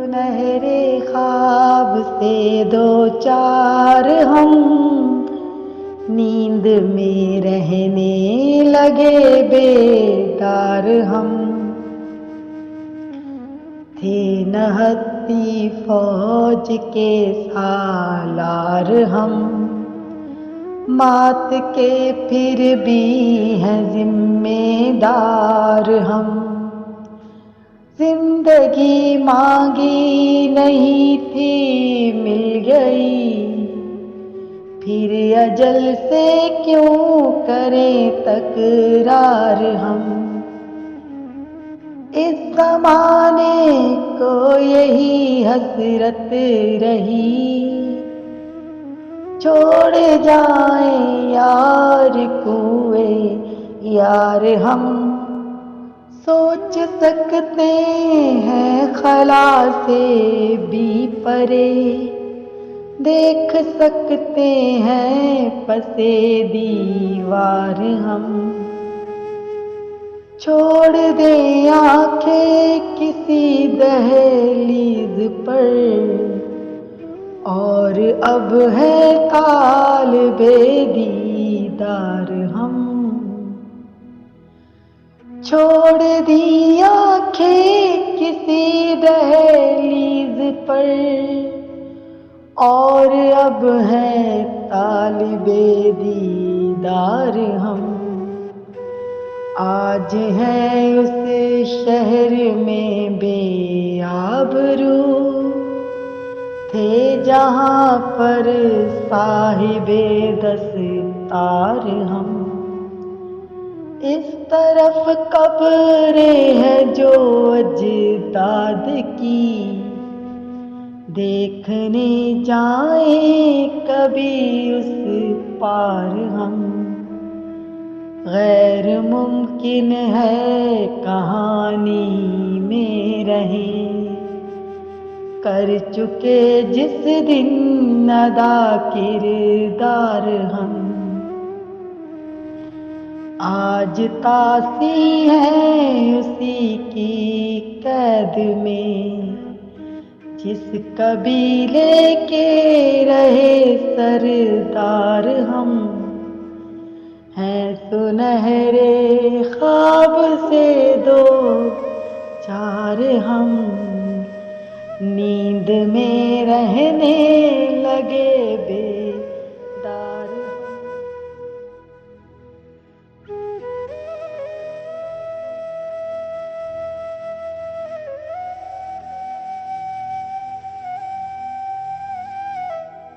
सुनहरे ख्वाब से दो चार हम नींद में रहने लगे बेदार हम। थे नहत्ती फौज के सालार हम, मात के फिर भी हैं जिम्मेदार हम। जिंदगी मांगी नहीं थी मिल गई, फिर अजल से क्यों करें तकरार हम। इस ज़माने को यही हसरत रही, छोड़ जाएं यार कुएं यार हम। सोच सकते हैं खला से भी परे, देख सकते हैं पसे दीवार हम। छोड़ दें आंखें किसी दहलीज पर, और अब है तालिबे दीदार हम। छोड़ दी आंखें किसी दहलीज पर, और अब है तालिबे दीदार हम। आज है उस शहर में बेआबरू, थे जहाँ पर साहिबे दस्तार हम। इस तरफ कब्रें हैं जो अजदाद की, देखने जाएं कभी उस पार हम। गैर मुमकिन है कहानी में रहें, कर चुके जिस दिन अदा किरदार हम। आज तासी है उसी की कैद में, जिस कबीले के रहे सरदार हम। हैं सुनहरे ख्वाब से दो चार हम, नींद में रहने लगे